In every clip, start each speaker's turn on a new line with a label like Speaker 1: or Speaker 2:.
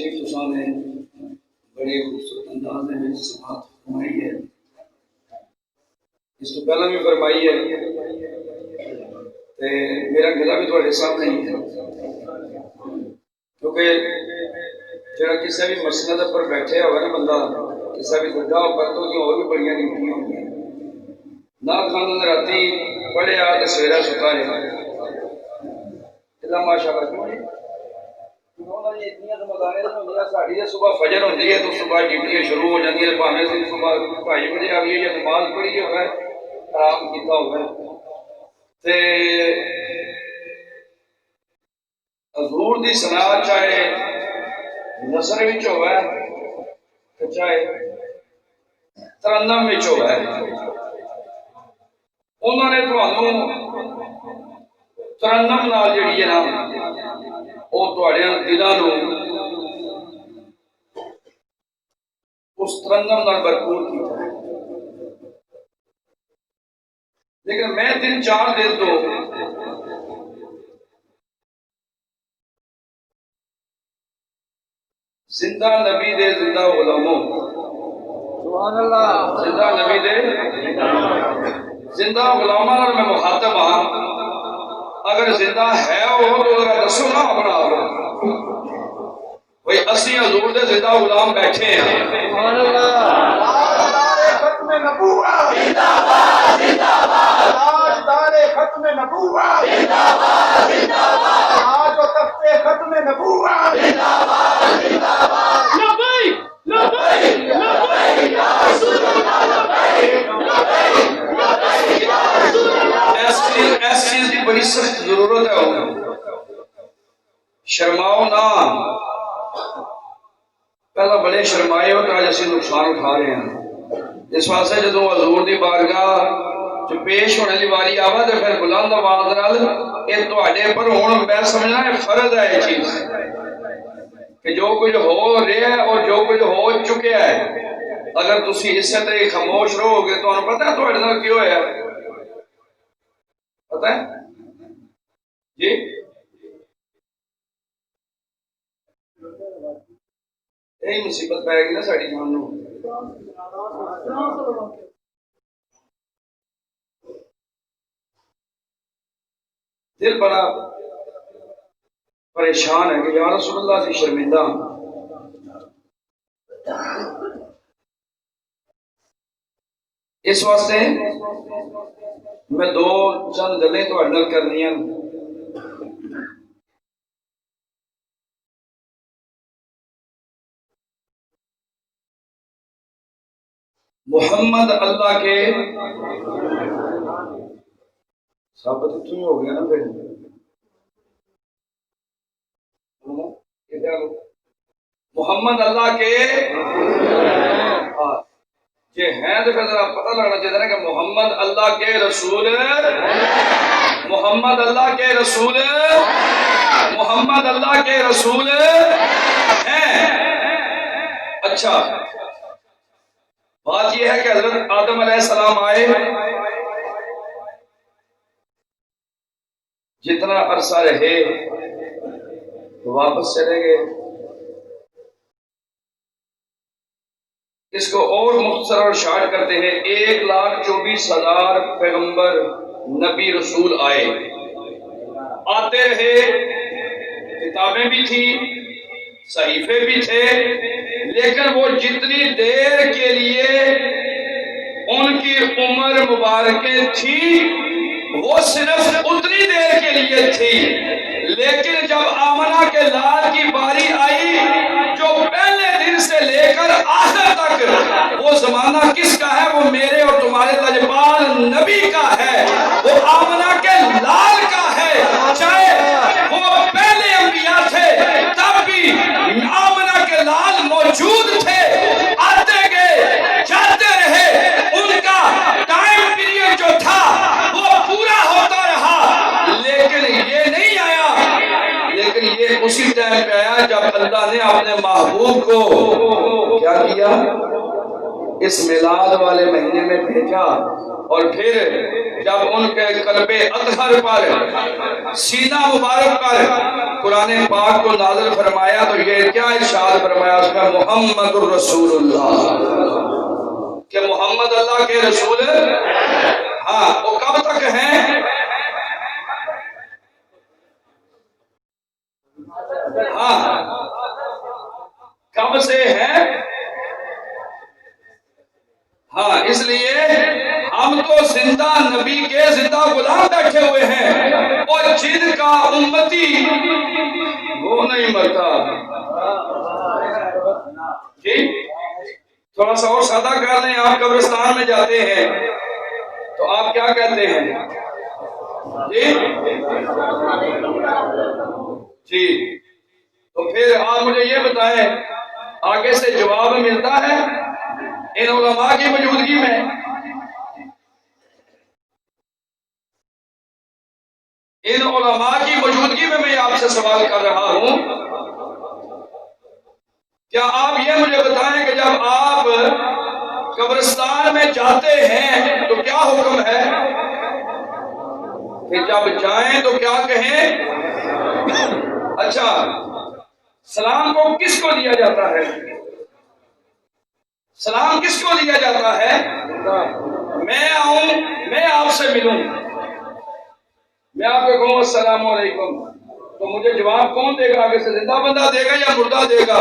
Speaker 1: भी तुसाने बड़े खूबसूरत अंदाज में समाअत फरमाई है। इस तो पहला भी फरमाई है ते मेरा गला भी थोड़े सामने ही है, क्योंकि जरा किसी भी मसनद पर बैठे हुआ ना बंदा, किसी भी दरगाह पर, तो और भी बड़िया ड्यूटियां होंगी ना। खान राती पढ़े आ तो सवेरा सुता है माशाअल्लाह। सुबह फजर होती है तो सुबह ड्यूटियां शुरू हो जाती है, भावें सुबह 2:30 बजे आ गई या नमाज पढ़ी होगा आराम किया होगा। हजूर की सना चाहे नसर विच होवे चाहे तरन्नम विच होवे, उन्होंने तुहानू तरन्नम नाल जिहड़ी है ना वो तुहाडे दिलां नू उस तरन्नम नाल भरपूर कीता है। लेकिन मैं 3-4 दिन तो जिंदा नबी दे जिंदा गुलामों, सुभान अल्लाह, जिंदा नबी दे जिंदा गुलामां नाल मैं मुखातब हां। अगर जिंदा है वो तो जरा दसो ना अपना आप भाई असी हजूर दे जिंदा गुलाम बैठे हैं। सुभान अल्लाह, ताजदारे खत्म नबूवत जिंदाबाद जिंदाबाद, ताजदारे खत्म नबूवत जिंदाबाद जिंदाबाद, आज वो तख्ते खत्म नबूवत जिंदाबाद जिंदाबाद। लब्बैक लब्बैक लब्बैक या रसूल अल्लाह, लब्बैक लब्बैक लब्बैक या रसूल अल्लाह। ऐसी चीज की बड़ी सख्त जरूरत है। शर्माओ ना, पहला बड़े शर्माए हो तो आज असं नुकसान उठा रहे हैं। इस वास्ते जो हजूर की बारगाह जो पेश होने की वारी आवा तो फिर बुलंद आवाज नाल ये तुहाडे पर हुण मैं समझना है फर्ज है ये चीज कि जो कुछ हो रहा है और जो कुछ हो चुका है, अगर तुसी इस तरह खामोश रहोगे तो पता है तुहाडे नाल की होया, पता है जी? यही मुसीबत पैगी ना साड़ी जान नूं। दिल बड़ा परेशान है कि या रसूल अल्लाह से शर्मिंदा। इस वास्ते मैं 2-4 गल्लां तुहाडे नाल करनियां। मोहम्मद अल्लाह के साबित क्यों हो गया ना फिर मोहम्मद अल्लाह के ये हैं तो फिर जरा पता लगना चाहिए ना कि मोहम्मद अल्लाह के रसूल, मोहम्मद अल्लाह के रसूल, मोहम्मद अल्लाह के रसूल हैं। अच्छा, बात यह है कि हजरत आदम अलैहिस्सलाम आए, जितना अरसा रहे तो वापस चले गए। इसको और मुख्तसर और शार्ट करते हैं, 1,24,000 पैगंबर नबी रसूल आए, आते रहे, किताबें भी थी, सहीफे भी थे, लेकिन वो जितनी देर के लिए उनकी उम्र मुबारकें थी वो सिर्फ उतनी देर के लिए थी। लेकिन जब आमना के लाल की बारी आई, जो पहले दिन से लेकर आखिर तक वो जमाना किसका है? वो मेरे और तुम्हारे लजपाल नबी का है, वो आमना के लाल का है। चाहे वो पहले अंबिया थे तब भी आमना के लाल मौजूद थे, आते गए जाते रहे, उनका टाइम पीरियड जो था वो पूरा होता रहा। लेकिन ये नहीं आया, लेकिन ये उसी टाइम पे आया जब अल्लाह ने अपने महबूब को क्या किया, इस मिलाद वाले महीने में भेजा और फिर जब उनके कल्बे अतहर पर, सीना मुबारक पर कुरान पाक को नाज़िल फरमाया तो ये क्या इरशाद फरमाया उसमें, मुहम्मदुर रसूलुल्लाह, कि मोहम्मद अल्लाह के रसूल। हाँ, वो कब तक हैं? हाँ, कब से हैं? हाँ, इसलिए हम तो जिंदा नबी के जिंदा गुलाम बैठे हुए हैं, और जिनका उम्मती वो नहीं मरता। जी, थोड़ा सा और सादा कर लें। आप कब्रिस्तान में जाते हैं तो आप क्या कहते हैं? जी जी, तो फिर आप मुझे ये बताएं, आगे से जवाब मिलता है इन उलमा की मौजूदगी में? इन उलमा की मौजूदगी में मैं आपसे सवाल कर रहा हूं, क्या आप ये मुझे बताएं कि जब आप कब्रिस्तान में जाते हैं तो क्या हुक्म है कि जब जाएं तो क्या कहें? अच्छा, सलाम को किसको दिया जाता है? सलाम किसको दिया जाता है? मैं आऊं, मैं आपसे मिलूं, मैं आपको कहूं अस्सलाम वालेकुम, तो मुझे जवाब कौन देगा? आगे से जिंदा बंदा देगा या मुर्दा देगा?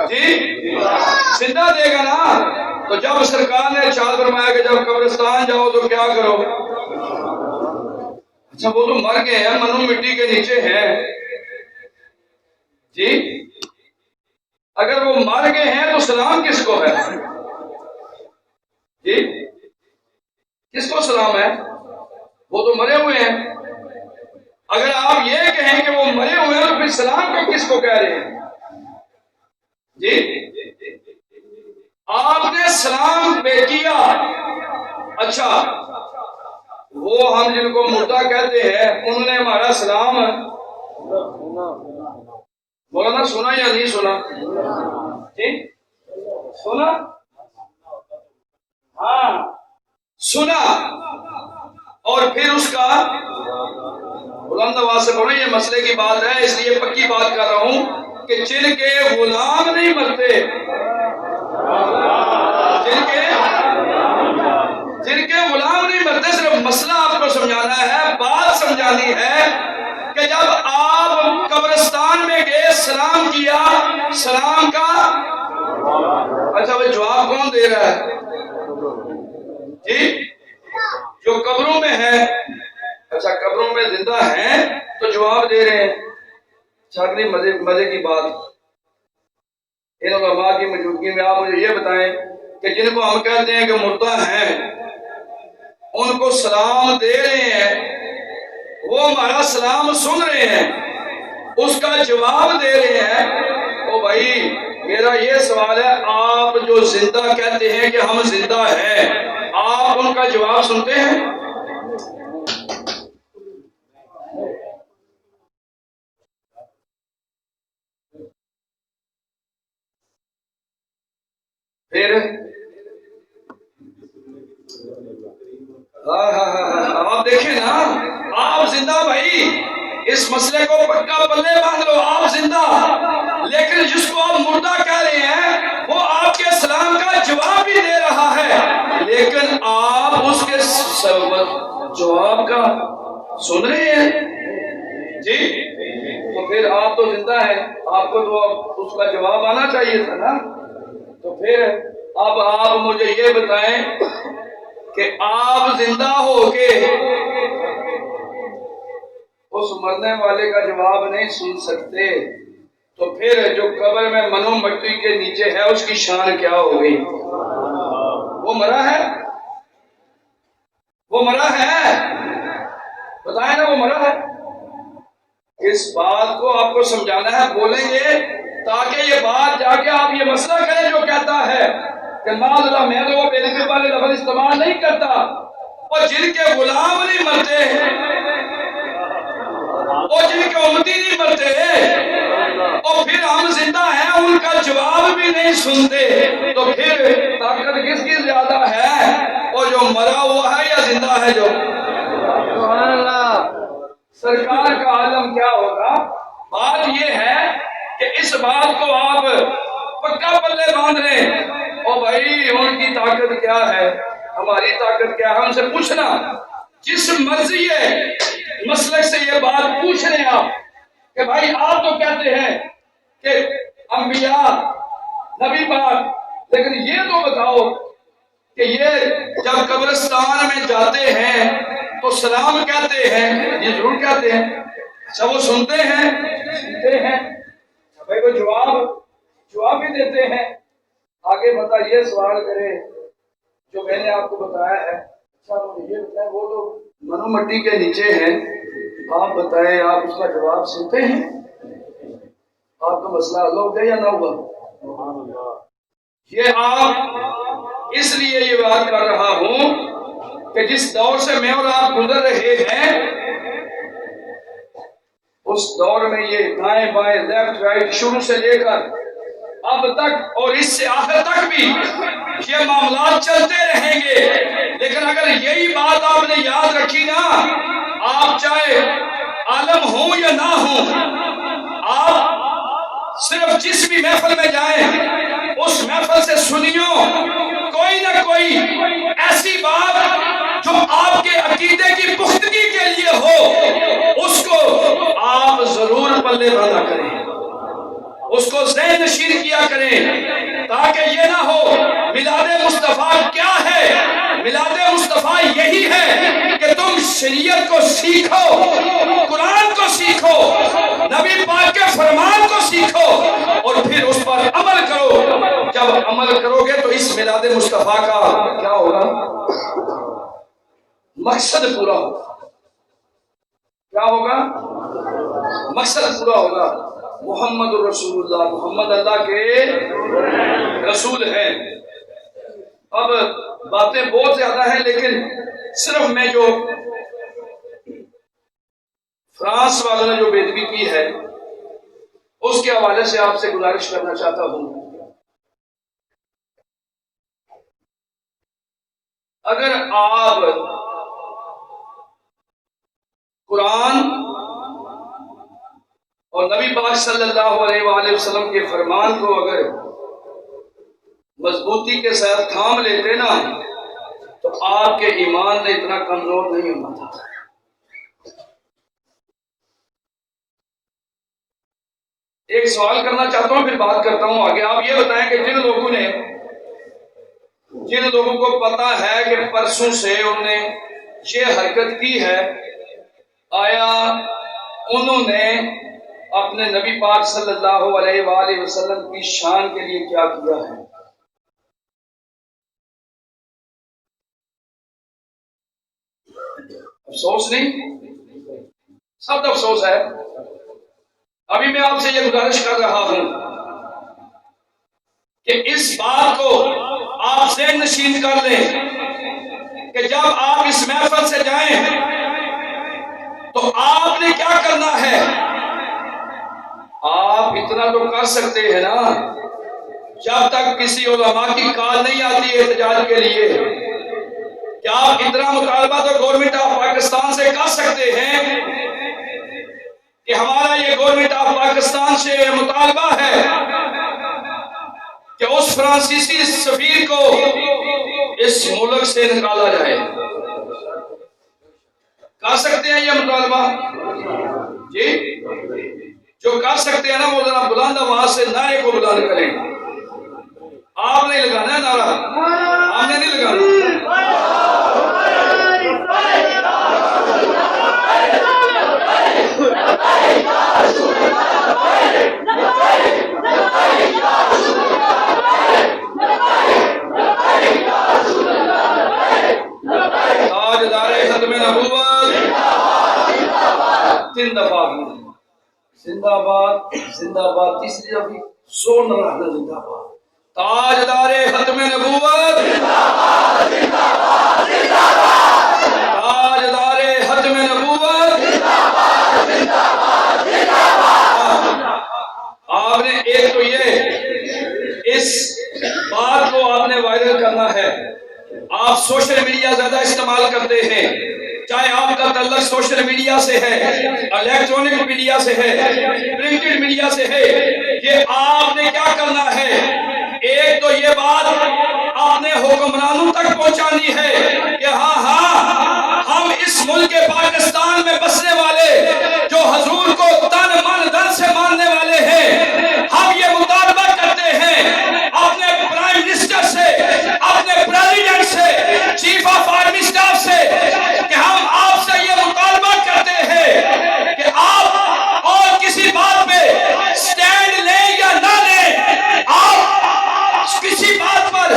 Speaker 1: जी, जिंदा देगा ना। तो जब सरकार ने इरशाद फरमाया कि जब कब्रिस्तान जाओ तो क्या करो? अच्छा, वो तो मर गए हैं, मनु मिट्टी के नीचे हैं। जी, अगर वो मर गए हैं तो सलाम किसको है? जी, किसको सलाम है? वो तो मरे हुए हैं। अगर आप ये कहें कि वो मरे हुए हैं तो फिर सलाम को किसको कह रहे हैं? जी, आपने सलाम पे किया। अच्छा, वो हम जिनको मुर्दा कहते हैं उन्होंने हमारा सलाम मौलाना सुना या नहीं सुना? जी, सुना? हाँ, सुना। और फिर उसका बुलंद आवाज से बोलो, ये मसले की बात है, इसलिए पक्की बात कर रहा हूं कि जिनके गुलाम नहीं मरते, जिनके गुलाम नहीं मरते, सिर्फ मसला आपको समझाना है, बात समझानी है कि जब आप कब्रिस्तान में गए, सलाम किया, सलाम का अच्छा भाई जवाब कौन दे रहा है? जी, जो कब्रों में है। अच्छा, कब्रों में जिंदा हैं तो जवाब दे रहे हैं। अगली मजे की बात, इन उलमा की मौजूदगी में आप मुझे ये बताएं कि जिनको हम कहते हैं कि मुर्दा हैं, उनको सलाम दे रहे हैं, वो हमारा सलाम सुन रहे हैं, उसका जवाब दे रहे हैं। ओ भाई, मेरा ये सवाल है, आप जो जिंदा कहते हैं कि हम जिंदा हैं, आप उनका जवाब सुनते हैं? फिर आप देखें ना, आप जिंदा भाई, इस मसले को पक्का पल्ले बांध लो, आप जिंदा, लेकिन जिसको आप मुर्दा कह रहे हैं वो आपके सलाम का जवाब भी दे रहा है, लेकिन आप उसके जवाब का सुन रहे हैं। जी, तो फिर आप तो जिंदा हैं, आपको तो अब उसका जवाब आना चाहिए था ना। तो फिर अब आप मुझे ये बताएं कि आप जिंदा होके उस मरने वाले का जवाब नहीं सुन सकते, तो फिर जो कब्र में मनु मिट्टी के नीचे है उसकी शान क्या हो गई? वो मरा है, वो मरा है, बताए ना, वो मरा है। इस बात को आपको समझाना है, बोलेंगे ताकि ये बात जाके आप ये मसला करें जो कहता है कि माज़अल्लाह मैं तो वो बेनफी वाले लफ्ज़ इस्तेमाल नहीं करता, और जिनके गुलाम नहीं मरते, और जिनके उम्मती नहीं मरते, और फिर हम जिंदा हैं, उनका जवाब भी नहीं सुनते, तो फिर ताकत किसकी ज्यादा है? और जो मरा हुआ है या जिंदा है जो इस बात को आप पक्का पल्ले बांध लें। और भाई उनकी ताकत क्या है, हमारी ताकत क्या है, उनसे पूछना। जिस मर्जी है मसलक से ये बात पूछ रहे आप कि भाई आप तो कहते हैं कि अंबिया नबी पाक, लेकिन ये तो बताओ कि ये जब कब्रिस्तान में जाते हैं तो सलाम कहते हैं, ये जरूर कहते हैं। अच्छा वो सुनते हैं भाई, वो जवाब भी देते हैं। आगे बता ये सवाल करे जो मैंने आपको बताया है। अच्छा मुझे ये बताएं, वो तो मनो मट्टी के नीचे हैं, आप बताएं आप उसका जवाब सुनते हैं? आपका मसला हल हो गया या ना हुआ? ये आप इसलिए ये बात कर रहा हूं कि जिस दौर से मैं और आप गुजर रहे हैं उस दौर में ये दाएं बाएं लेफ्ट राइट शुरू से लेकर अब तक और इससे आखिर तक भी ये मामला चलते रहेंगे। लेकिन अगर यही बात आपने याद रखी ना, आप चाहे आलम हो या ना हो, आप सिर्फ जिस भी महफिल में जाएं उस महफिल से सुनियो कोई ना कोई ऐसी बात जो आपके अकीदे की पुख्तगी के लिए हो, उसको आप जरूर पल्ले बांधा करें, उसको ज़हन नशीन किया करें, ताकि ये ना हो मिलादे मुस्तफा क्या है। मिलादे मुस्तफा यही है कि तुम शरीयत को सीखो, कुरान को सीखो, नबी पाक के फरमान को सीखो और फिर उस पर अमल करो। जब अमल करोगे तो इस मिलादे मुस्तफा का क्या होगा? मकसद पूरा होगा। क्या होगा? मकसद पूरा होगा। मोहम्मद रसूलुल्लाह, मोहम्मद अल्लाह के रसूल हैं। अब बातें बहुत ज्यादा हैं, लेकिन सिर्फ मैं जो फ्रांस वालों ने जो बेदबी की है उसके हवाले से आपसे गुजारिश करना चाहता हूं। अगर आप कुरान और नबी पाक सल्लल्लाहु अलैहि वसल्लम के फरमान को अगर मजबूती के साथ थाम लेते ना, तो आपके ईमान ने इतना कमजोर नहीं होना था। एक सवाल करना चाहता हूं, फिर बात करता हूं आगे। आप ये बताएं कि जिन लोगों को पता है कि परसों से उन्होंने ये हरकत की है, आया उन्होंने अपने नबी पाक सल्लल्लाहु अलैहि वसल्लम की शान के लिए क्या किया है? अफसोस नहीं, सब अफसोस है। अभी मैं आपसे ये गुजारिश कर रहा हूं कि इस बात को आप ज़हन नशीन कर लें कि जब आप इस महफिल से जाएं तो आपने क्या करना है। आप इतना तो कर सकते हैं ना, जब तक किसी उलमा की कॉल नहीं आती है एहतजाज के लिए, क्या आप इतना मुतालबा तो गवर्नमेंट ऑफ पाकिस्तान से कर सकते हैं कि हमारा ये गवर्नमेंट ऑफ पाकिस्तान से मुतालबा है कि उस फ्रांसीसी सफीर को इस मुल्क से निकाला जाए। कर सकते हैं ये मुतालबा जी? जो कर सकते हैं ना वो जरा बुलंद आवाज से नारे को बुलंद करें। आप नहीं लगाना है नारा, आपने नहीं लगाना। ताजदारे खत्म नबूवत तीन दफा जिंदाबाद जिंदाबाद, तीसरी दफी सोन रहना जिंदाबाद। ताजदारे खत्म नबूवत जिंदाबाद जिंदाबाद जिंदाबाद, ताजदारे खत्म नबूवत जिंदाबाद जिंदाबाद जिंदाबाद। आपने एक तो ये इस बात को आपने वायरल करना है। आप सोशल मीडिया ज्यादा इस्तेमाल करते हैं, चाहे आपका तल्लक सोशल मीडिया से है, इलेक्ट्रॉनिक मीडिया से है, प्रिंटेड मीडिया से है, ये आपने क्या करना है? एक तो ये बात आपने हुक्मरानों तक पहुंचानी है कि हाँ हाँ, हम इस मुल्क के पाकिस्तान में बसने वाले जो हजूर को तन मन धन से मानने वाले हैं, हम ये मुतालबा करते हैं अपने प्राइम मिनिस्टर से, अपने प्रेसिडेंट से, चीफ ऑफ आर्मी स्टाफ से, कि हम आपसे ये मुतालबा करते हैं कि आप और किसी बात पे स्टैंड लें या ना लें, आप किसी बात पर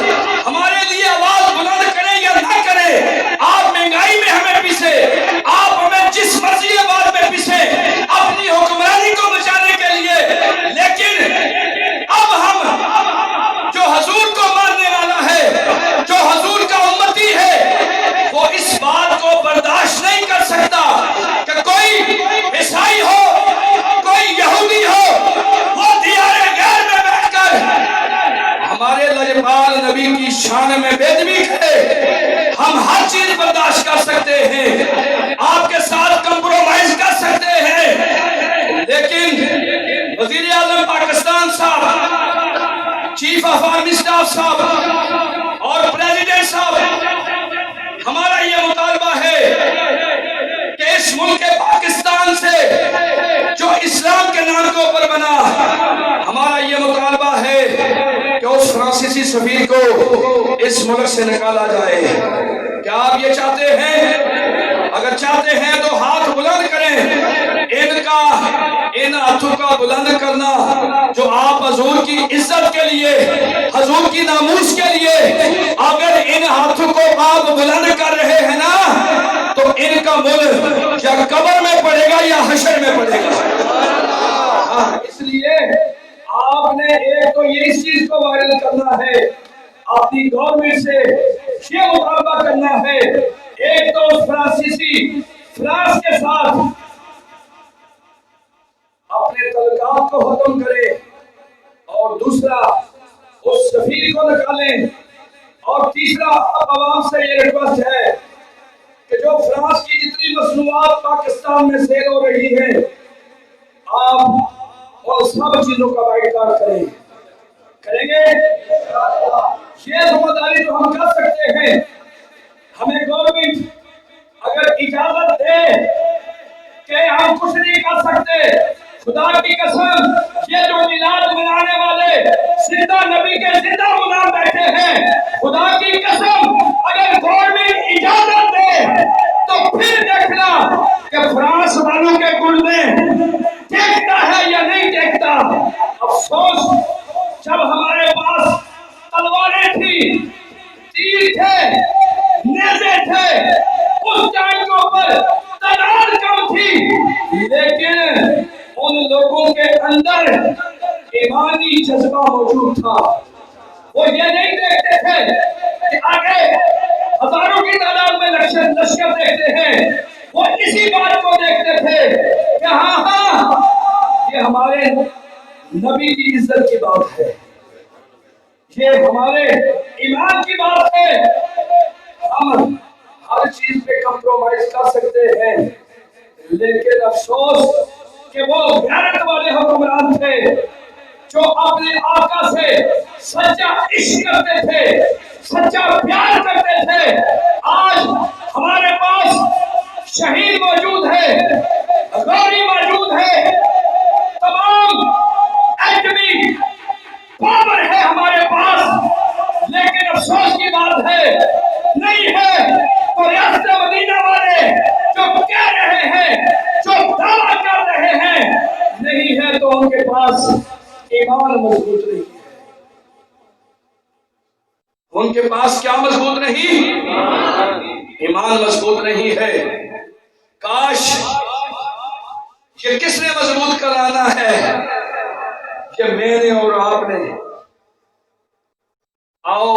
Speaker 1: हमारे लिए आवाज बुलंद करें या ना करें, आप महंगाई में हमें पीछे, आप हमें जिस मर्जी बात में पीछे अपनी हुक्मरानी को बचाने के लिए, लेकिन अब हम जो हजूर को मानने वाला है, जो हजूर का उम्मती है, वो इस बात को बर्दाश्त नहीं कर सकता कि कोई ईसाई हो, कोई यहूदी हो, वो दियारे गैर में बैठकर हमारे लजपाल नबी की शान में बेदबी करे। हम हर चीज बर्दाश्त कर सकते हैं, आपके साथ कंप्रोमाइज कर सकते हैं, लेकिन वजीर आजम पाकिस्तान साहब, चीफ ऑफ आर्मी स्टाफ साहब और प्रेसिडेंट साहब, हमारा ये मुतालबा है कि इस मुल्क के पाकिस्तान से जो इस्लाम के नाम के ऊपर बना, हमारा ये मुतालबा है कि उस फ्रांसीसी सफीर को इस मुल्क से निकाला जाए। क्या आप ये चाहते हैं? अगर चाहते हैं तो हाथ बुलंद करें। इन हाथों का बुलंद करना जो आप हजूर की इज्जत के लिए, हजूर की नामूस के लिए, अगर इन हाथों को आप बुलंद कर रहे हैं ना, तो इनका मुल्क या कब्र में पड़ेगा या हशर में पड़ेगा। इसलिए आपने एक तो ये इस चीज को वायरल करना है, अपनी गवर्नमेंट से ये मुतालबा करना है, एक तो फ्रांस के साथ अपने तल्कात को खत्म करें, और दूसरा उस सफीर को निकालें, और तीसरा अवाम से ये रिक्वेस्ट है कि जो फ्रांस की जितनी मसनूआत पाकिस्तान में सेल हो रही है, आप और सब चीजों का बाइकाट करेंगे। ये जिम्मेदारी तो हम कर सकते हैं। हमें गवर्नमेंट अगर इजाजत दे कि हम कुछ नहीं कर सकते, खुदा की कसम, ये जो मिलाद मनाने वाले जिंदा नबी के जिंदा गुलाम बैठे हैं, खुदा की कसम, अगर गवर्नमेंट इजाजत दे तो फिर देखना कि फ्रांस वालों के गुर्दे देखता है या नहीं देखता। अफसोस, जब हमारे पास तलवारें थी, तीर थे, नेज़े थे, उस टाइम के ऊपर तादाद कम थी, लेकिन उन लोगों के अंदर ईमानी जज्बा मौजूद था। वो ये नहीं देखते थे कि आगे हजारों की तादाद में लश्कर देखते हैं, वो इसी बात को देखते थे कि हाँ हाँ, ये हमारे नबी की इज्जत की बात है, ये हमारे ईमान की बात है, हम हर चीज पे कंप्रोमाइज कर सकते हैं। लेकिन अफसोस कि वो गैरत वाले हुक्मरान थे जो अपने आका से सच्चा इश्क करते थे, सच्चा प्यार करते थे। आज हमारे पास शहीद मौजूद है, गौरी मौजूद है, तमाम एटमी पावर है हमारे पास, लेकिन अफसोस की बात है नहीं है तो रियासत मदीना वाले जो कह रहे हैं, जो दावा कर रहे हैं, नहीं है तो उनके पास ईमान मजबूत नहीं है। उनके पास क्या मजबूत नहीं? ईमान मजबूत नहीं है। काश ये किसने मजबूत कराना है? कि मैंने और आपने। आओ,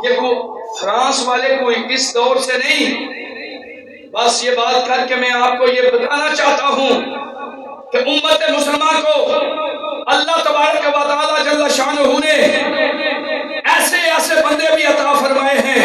Speaker 1: ये को फ्रांस वाले कोई इस दौर से नहीं, बस ये बात करके मैं आपको ये बताना चाहता हूं कि उम्मत मुसलमान को अल्लाह तबारक व तआला जल्ल शानहू ने ऐसे ऐसे बंदे भी अता फरमाए हैं